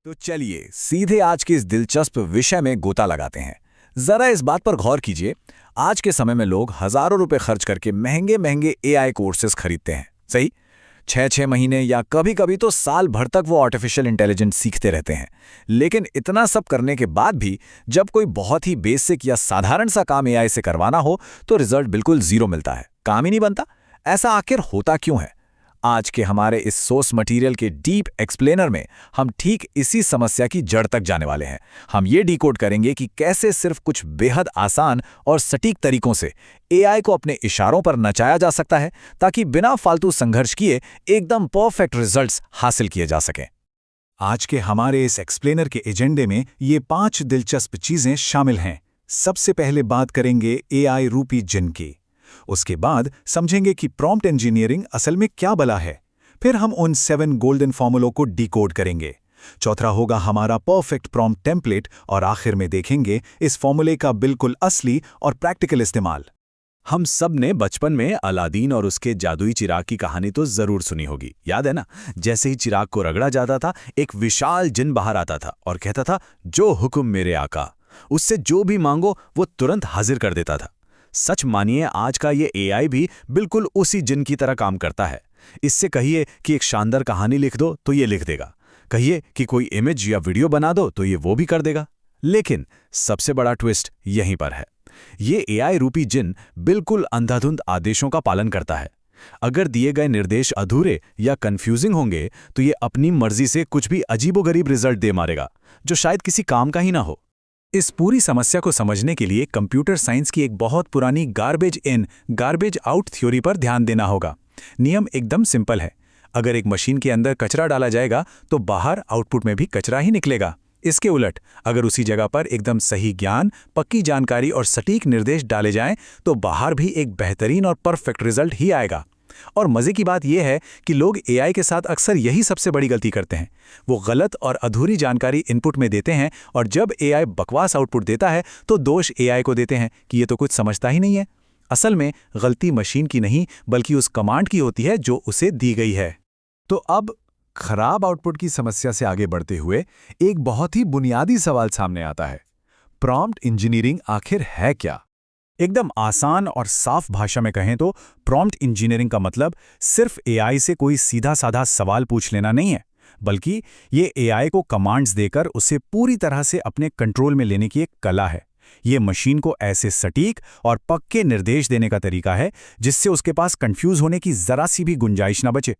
तो चलिए सीधे आज के इस दिलचस्प विषय में गोता लगाते हैं। जरा इस बात पर गौर कीजिए, आज के समय में लोग हजारों रुपए खर्च करके महंगे महंगे एआई कोर्सेज खरीदते हैं। सही, 6-6 महीने या कभी कभी तो साल भर तक वो आर्टिफिशियल इंटेलिजेंस सीखते रहते हैं। लेकिन इतना सब करने के बाद भी जब कोई बहुत ही बेसिक या साधारण सा काम एआई से करवाना हो तो रिजल्ट बिल्कुल जीरो मिलता है, काम ही नहीं बनता। ऐसा आखिर होता क्यों है? आज के हमारे इस सोर्स मटेरियल के डीप एक्सप्लेनर में हम ठीक इसी समस्या की जड़ तक जाने वाले हैं। हम ये डिकोड करेंगे कि कैसे सिर्फ कुछ बेहद आसान और सटीक तरीकों से एआई को अपने इशारों पर नचाया जा सकता है, ताकि बिना फालतू संघर्ष किए एकदम परफेक्ट रिजल्ट्स हासिल किए जा सकें। आज के हमारे इस एक्सप्लेनर के एजेंडे में ये 5 दिलचस्प चीजें शामिल हैं। सबसे पहले बात करेंगे एआई रूपी जिन की। उसके बाद समझेंगे कि प्रॉम्प्ट इंजीनियरिंग असल में क्या बला है। फिर हम उन 7 गोल्डन फॉर्मूलों को डिकोड करेंगे। चौथा होगा हमारा परफेक्ट प्रॉम्प्ट टेम्पलेट और आखिर में देखेंगे इस फॉर्मूले का बिल्कुल असली और प्रैक्टिकल इस्तेमाल। हम सब ने बचपन में अलादीन और उसके जादुई चिराग की कहानी तो जरूर सुनी होगी, याद है ना? जैसे ही चिराग को रगड़ा जाता था, एक विशाल जिन बाहर आता था और कहता था, जो हुक्म मेरे आका। उससे जो भी मांगो वो तुरंत हाजिर कर देता था। सच मानिए, आज का ये एआई भी बिल्कुल उसी जिन की तरह काम करता है। इससे कहिए कि एक शानदार कहानी लिख दो तो ये लिख देगा, कहिए कि कोई इमेज या वीडियो बना दो तो ये वो भी कर देगा। लेकिन सबसे बड़ा ट्विस्ट यहीं पर है। ये एआई रूपी जिन बिल्कुल अंधाधुंध आदेशों का पालन करता है। अगर दिए गए निर्देश अधूरे या कंफ्यूजिंग होंगे तो ये अपनी मर्जी से कुछ भी अजीबोगरीब रिजल्ट दे मारेगा, जो शायद किसी काम का ही ना हो। इस पूरी समस्या को समझने के लिए कंप्यूटर साइंस की एक बहुत पुरानी garbage in garbage out theory पर ध्यान देना होगा। नियम एकदम सिंपल है। अगर एक मशीन के अंदर कचरा डाला जाएगा तो बाहर आउटपुट में भी कचरा ही निकलेगा। इसके उलट अगर उसी जगह पर एकदम सही ज्ञान, पक्की जानकारी और सटीक निर्देश डाले जाएं तो बाहर भी एक बेहतरीन और परफेक्ट रिजल्ट ही आएगा। और मजे की बात यह है कि लोग एआई के साथ अक्सर यही सबसे बड़ी गलती करते हैं। वो गलत और अधूरी जानकारी इनपुट में देते हैं और जब एआई बकवास आउटपुट देता है तो दोष एआई को देते हैं कि ये तो कुछ समझता ही नहीं है। असल में गलती मशीन की नहीं बल्कि उस कमांड की होती है जो उसे दी गई है। तो अब खराब आउटपुट की समस्या से आगे बढ़ते हुए एक बहुत ही बुनियादी सवाल सामने आता है, प्रॉम्प्ट इंजीनियरिंग आखिर है क्या? एकदम आसान और साफ भाषा में कहें तो प्रॉम्प्ट इंजीनियरिंग का मतलब सिर्फ एआई से कोई सीधा साधा सवाल पूछ लेना नहीं है, बल्कि ये एआई को कमांड्स देकर उसे पूरी तरह से अपने कंट्रोल में लेने की एक कला है। ये मशीन को ऐसे सटीक और पक्के निर्देश देने का तरीका है जिससे उसके पास कंफ्यूज होने की जरा सी भी गुंजाइश ना बचे।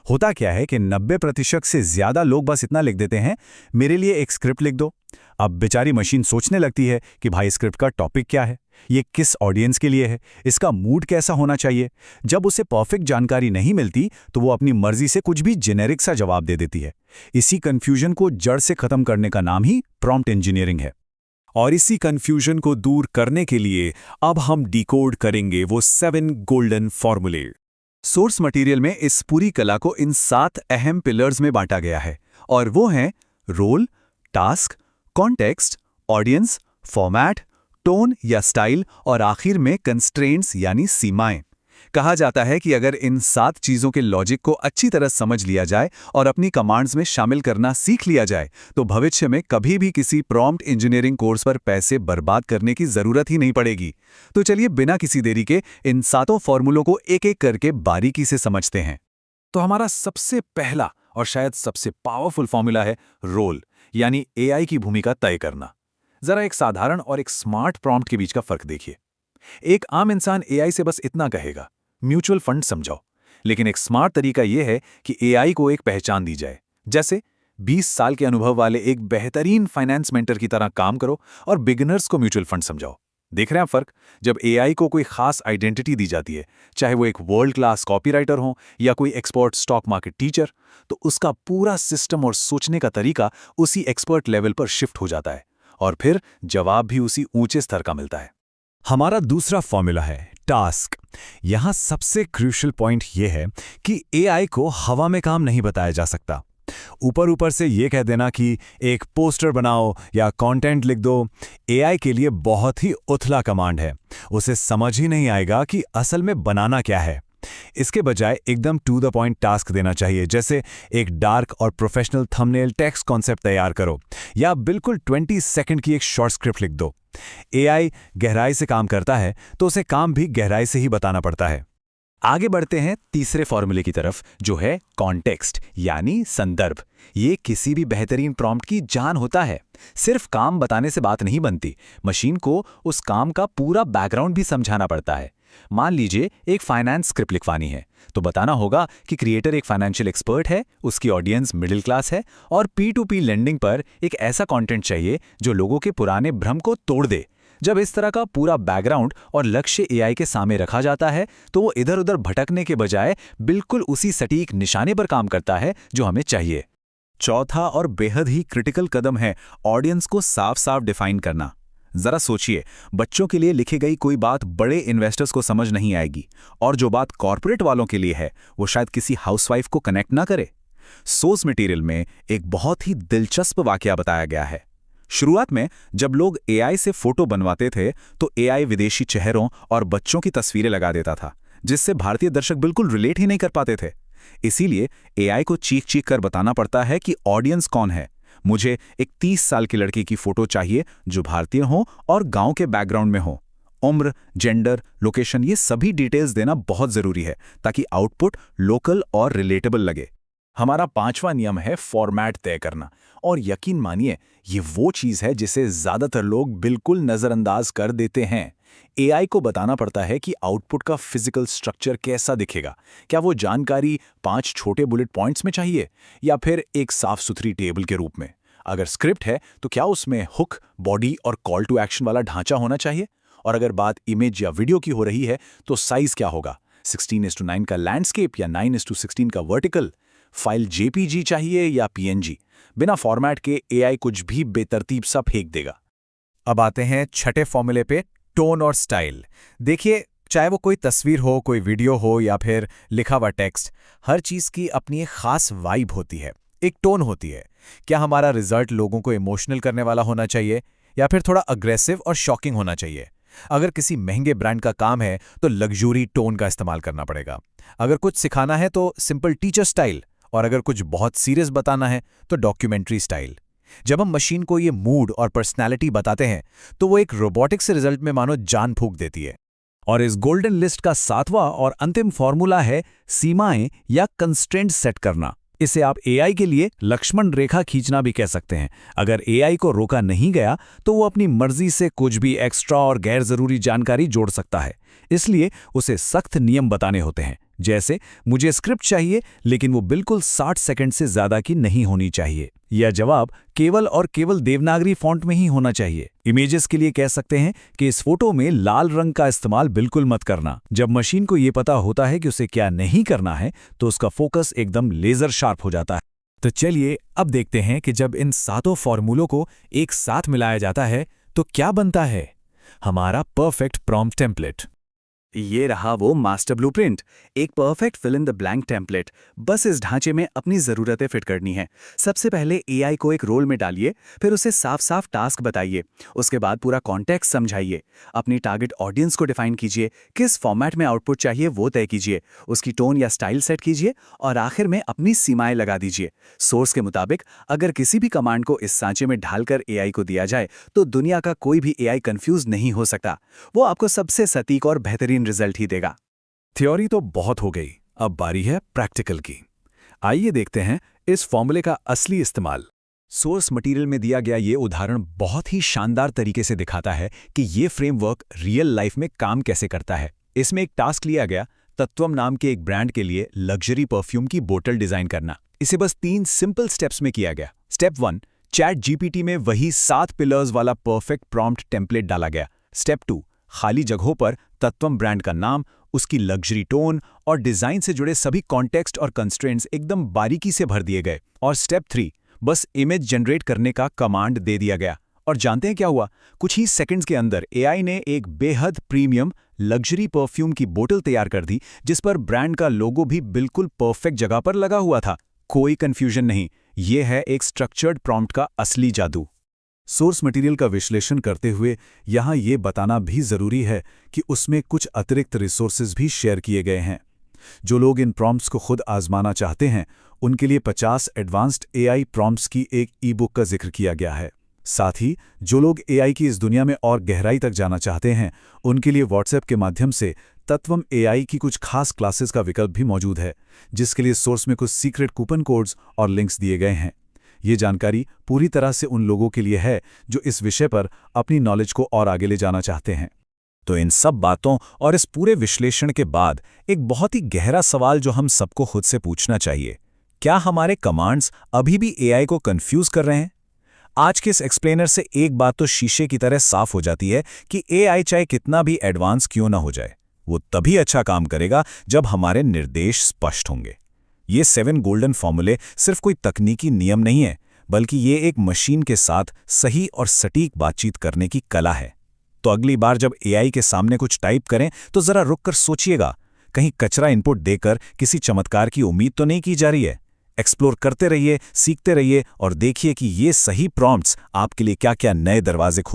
होता क्या है कि 90% से ज्यादा लोग बस इतना लिख देते हैं, मेरे लिए एक स्क्रिप्ट लिख दो। अब बेचारी मशीन सोचने लगती है कि भाई स्क्रिप्ट का टॉपिक क्या है, ये किस ऑडियंस के लिए है, इसका मूड कैसा होना चाहिए। जब उसे परफेक्ट जानकारी नहीं मिलती तो वो अपनी मर्जी से कुछ भी जेनेरिक सा जवाब दे देती है। इसी कंफ्यूजन को जड़ से खत्म करने का नाम ही प्रॉम्प्ट इंजीनियरिंग है। और इसी कंफ्यूजन को दूर करने के लिए अब हम डिकोड करेंगे वो 7 गोल्डन फॉर्मूले। सोर्स मटेरियल में इस पूरी कला को इन 7 अहम पिलर्स में बांटा गया है और वो हैं role, task, context, audience, format, tone या स्टाइल और आखिर में कंस्ट्रेंट्स यानी सीमाएं। कहा जाता है कि अगर इन 7 चीजों के लॉजिक को अच्छी तरह समझ लिया जाए और अपनी कमांड्स में शामिल करना सीख लिया जाए तो भविष्य में कभी भी किसी प्रॉम्प्ट इंजीनियरिंग कोर्स पर पैसे बर्बाद करने की जरूरत ही नहीं पड़ेगी। तो चलिए बिना किसी देरी के इन 7 फॉर्मूलों को एक एक करके बारीकी से समझते हैं। तो हमारा सबसे पहला और शायद सबसे पावरफुल फॉर्मूला है रोल, यानी एआई की भूमिका तय करना। जरा एक साधारण और एक स्मार्ट प्रॉम्प्ट के बीच का फर्क देखिए। एक आम इंसान एआई से बस इतना कहेगा, म्यूचुअल फंड समझाओ। लेकिन एक स्मार्ट तरीका यह है कि एआई को एक पहचान दी जाए, जैसे 20 साल के अनुभव वाले एक बेहतरीन फाइनेंस मेंटर की तरह काम करो और बिगिनर्स को म्यूचुअल फंड समझाओ। देख रहे हैं फर्क? जब एआई को कोई खास आइडेंटिटी दी जाती है, चाहे वो एक वर्ल्ड क्लास कॉपीराइटर हो या कोई एक्सपर्ट स्टॉक मार्केट टीचर, तो उसका पूरा सिस्टम और सोचने का तरीका उसी एक्सपर्ट लेवल पर शिफ्ट हो जाता है और फिर जवाब भी उसी ऊंचे स्तर का मिलता है। हमारा दूसरा फॉर्मूला है टास्क। यहां सबसे क्रूशियल पॉइंट यह है कि एआई को हवा में काम नहीं बताया जा सकता। ऊपर ऊपर से ये कह देना कि एक पोस्टर बनाओ या कंटेंट लिख दो, एआई के लिए बहुत ही उथला कमांड है। उसे समझ ही नहीं आएगा कि असल में बनाना क्या है। इसके बजाय एकदम टू द पॉइंट टास्क देना चाहिए, जैसे एक डार्क और प्रोफेशनल थंबनेल टेक्स्ट कॉन्सेप्ट तैयार करो या बिल्कुल 20 सेकंड की एक शॉर्ट स्क्रिप्ट लिख दो। एआई गहराई से काम करता है तो उसे काम भी गहराई से ही बताना पड़ता है। आगे बढ़ते हैं तीसरे फॉर्मूले की तरफ, जो है कॉन्टेक्स्ट यानी संदर्भ। ये किसी भी बेहतरीन प्रॉम्प्ट की जान होता है। सिर्फ काम बताने से बात नहीं बनती, मशीन को उस काम का पूरा बैकग्राउंड भी समझाना पड़ता है। मान लीजिए एक फाइनेंस स्क्रिप्ट लिखवानी है, तो बताना होगा कि क्रिएटर एक फाइनेंशियल एक्सपर्ट है, उसकी ऑडियंस मिडिल क्लास है और P2P लेंडिंग पर एक ऐसा कंटेंट चाहिए जो लोगों के पुराने भ्रम को तोड़ दे। जब इस तरह का पूरा बैकग्राउंड और लक्ष्य एआई के सामने रखा जाता है तो वो इधर उधर भटकने के बजाय बिल्कुल उसी सटीक निशाने पर काम करता है जो हमें चाहिए। चौथा और बेहद ही क्रिटिकल कदम है ऑडियंस को साफ साफ डिफाइन करना। जरा सोचिए, बच्चों के लिए लिखी गई कोई बात बड़े इन्वेस्टर्स को समझ नहीं आएगी, और जो बात कॉर्पोरेट वालों के लिए है वो शायद किसी हाउसवाइफ को कनेक्ट ना करे। सोर्स मटेरियल में एक बहुत ही दिलचस्प वाकया बताया गया है। शुरुआत में जब लोग एआई से फोटो बनवाते थे तो एआई विदेशी चेहरों और बच्चों की तस्वीरें लगा देता था, जिससे भारतीय दर्शक बिल्कुल रिलेट ही नहीं कर पाते थे। इसीलिए एआई को चीख चीख कर बताना पड़ता है कि ऑडियंस कौन है। मुझे एक 30 साल की लड़की की फोटो चाहिए जो भारतीय हो और गांव के बैकग्राउंड में हो। उम्र, जेंडर, लोकेशन, ये सभी डिटेल्स देना बहुत जरूरी है ताकि आउटपुट लोकल और रिलेटेबल लगे। हमारा पांचवा नियम है फॉर्मेट तय करना, और यकीन मानिए ये वो चीज है जिसे ज्यादातर लोग बिल्कुल नजरअंदाज कर देते हैं। एआई को बताना पड़ता है कि आउटपुट का फिजिकल स्ट्रक्चर कैसा दिखेगा। क्या वो जानकारी 5 छोटे बुलेट पॉइंट्स में चाहिए या फिर एक साफ सुथरी टेबल के रूप में? अगर स्क्रिप्ट है तो क्या उसमें हुक, बॉडी और कॉल टू एक्शन वाला ढांचा होना चाहिए? और अगर बात इमेज या वीडियो की हो रही है तो साइज क्या होगा? 16:9 का लैंडस्केप या 9:16 का वर्टिकल? फाइल जेपीजी चाहिए या पीएनजी? बिना फॉर्मेट के एआई कुछ भी बेतरतीब सा फेंक देगा। अब आते हैं छठे फॉर्मूले पे, टोन और स्टाइल। देखिए, चाहे वो कोई तस्वीर हो, कोई वीडियो हो या फिर लिखा हुआ टेक्स्ट, हर चीज की अपनी एक खास वाइब होती है, एक टोन होती है। क्या हमारा रिजल्ट लोगों को इमोशनल करने वाला होना चाहिए या फिर थोड़ा अग्रेसिव और शॉकिंग होना चाहिए? अगर किसी महंगे ब्रांड का काम है तो लग्जरी टोन का इस्तेमाल करना पड़ेगा। अगर कुछ सिखाना है तो सिंपल टीचर स्टाइल, और अगर कुछ बहुत सीरियस बताना है तो डॉक्यूमेंट्री स्टाइल। जब हम मशीन को ये मूड और पर्सनैलिटी बताते हैं तो वो एक रोबोटिक से रिजल्ट में मानो जान फूंक देती है। और इस गोल्डन लिस्ट का सातवां और अंतिम फॉर्मूला है सीमाएं या कंस्ट्रेंट सेट करना। इसे आप एआई के लिए लक्ष्मण रेखा खींचना भी कह सकते हैं। अगर एआई को रोका नहीं गया तो वो अपनी मर्जी से कुछ भी एक्स्ट्रा और गैर जरूरी जानकारी जोड़ सकता है। इसलिए उसे सख्त नियम बताने होते हैं, जैसे मुझे स्क्रिप्ट चाहिए लेकिन वो बिल्कुल 60 सेकंड से ज्यादा की नहीं होनी चाहिए, या जवाब केवल और केवल देवनागरी फॉन्ट में ही होना चाहिए। इमेजेस के लिए कह सकते हैं कि इस फोटो में लाल रंग का इस्तेमाल बिल्कुल मत करना। जब मशीन को ये पता होता है कि उसे क्या नहीं करना है तो उसका फोकस एकदम लेजर शार्प हो जाता है। तो चलिए अब देखते हैं कि जब इन सातों फॉर्मूलों को एक साथ मिलाया जाता है तो क्या बनता है हमारा परफेक्ट प्रॉम्प्ट टेम्पलेट। ये रहा वो मास्टर ब्लूप्रिंट, एक perfect fill in the blank template. बस इस ढांचे में अपनी ज़रूरतें फिट करनी है। सबसे पहले एआई को एक रोल में डालिए, फिर उसे साफ साफ टास्क बताइए। उसके बाद पूरा कॉन्टेक्स्ट समझाइए, अपनी टारगेट ऑडियंस को डिफाइन कीजिए, किस फॉर्मेट में आउटपुट चाहिए वो तय कीजिए, उसकी टोन या स्टाइल सेट कीजिए और आखिर में अपनी सीमाएं लगा दीजिए। सोर्स के मुताबिक अगर किसी भी कमांड को इस सांचे में ढालकर एआई को दिया जाए तो दुनिया का कोई भी एआई कंफ्यूज नहीं हो सकता। वो आपको सबसे सटीक और बेहतरीन रिजल्ट ही देगा। थ्योरी तो बहुत हो गई, अब बारी है प्रैक्टिकल की। आइए देखते हैं इस फॉर्मूले का असली इस्तेमाल। सोर्स मटेरियल में दिया गया ये उदाहरण बहुत ही शानदार तरीके से दिखाता है कि ये फ्रेमवर्क रियल लाइफ में काम कैसे करता है। इसमें एक टास्क लिया गया, तत्वम नाम के एक ब्रांड के लिए लग्जरी परफ्यूम की बोतल डिजाइन करना। इसे बस 3 सिंपल स्टेप्स में किया गया। स्टेप 1, चैट जीपीटी में वही 7 पिलर्स वाला परफेक्ट प्रॉम्प्ट टेम्पलेट डाला गया। स्टेप 2, खाली जगहों पर तत्वम ब्रांड का नाम, उसकी लग्जरी टोन और डिजाइन से जुड़े सभी कॉन्टेक्स्ट और कंस्ट्रेंट्स एकदम बारीकी से भर दिए गए। और स्टेप 3, बस इमेज जनरेट करने का कमांड दे दिया गया। और जानते हैं क्या हुआ? कुछ ही सेकंड्स के अंदर एआई ने एक बेहद प्रीमियम लग्जरी परफ्यूम की बोतल तैयार कर दी, जिस पर ब्रांड का लोगो भी बिल्कुल परफेक्ट जगह पर लगा हुआ था। कोई कंफ्यूजन नहीं। यह है एक स्ट्रक्चर्ड प्रॉम्प्ट का असली जादू। सोर्स मटेरियल का विश्लेषण करते हुए यहाँ ये बताना भी जरूरी है कि उसमें कुछ अतिरिक्त रिसोर्सेज भी शेयर किए गए हैं। जो लोग इन प्रॉम्प्ट्स को खुद आजमाना चाहते हैं उनके लिए 50 एडवांस्ड एआई प्रॉम्प्ट्स की एक ई-बुक का जिक्र किया गया है। साथ ही जो लोग एआई की इस दुनिया में और गहराई तक जाना चाहते हैं उनके लिए व्हाट्सएप के माध्यम से तत्वम एआई की कुछ खास क्लासेस का विकल्प भी मौजूद है, जिसके लिए सोर्स में कुछ सीक्रेट कूपन कोड्स और लिंक्स दिए गए हैं। ये जानकारी पूरी तरह से उन लोगों के लिए है जो इस विषय पर अपनी नॉलेज को और आगे ले जाना चाहते हैं। तो इन सब बातों और इस पूरे विश्लेषण के बाद एक बहुत ही गहरा सवाल जो हम सबको खुद से पूछना चाहिए, क्या हमारे कमांड्स अभी भी एआई को कंफ्यूज कर रहे हैं? आज के इस एक्सप्लेनर से एक बात तो शीशे की तरह साफ हो जाती है कि एआई चाहे कितना भी एडवांस क्यों ना हो जाए, वो तभी अच्छा काम करेगा जब हमारे निर्देश स्पष्ट होंगे। ये 7 गोल्डन फॉर्मूले सिर्फ कोई तकनीकी नियम नहीं है, बल्कि ये एक मशीन के साथ सही और सटीक बातचीत करने की कला है। तो अगली बार जब एआई के सामने कुछ टाइप करें तो जरा रुककर सोचिएगा, कहीं कचरा इनपुट देकर किसी चमत्कार की उम्मीद तो नहीं की जा रही है। एक्सप्लोर करते रहिए, सीखते रहिए और देखिए कि ये सही प्रॉम्प्ट्स आपके लिए क्या-क्या नए दरवाजे खोल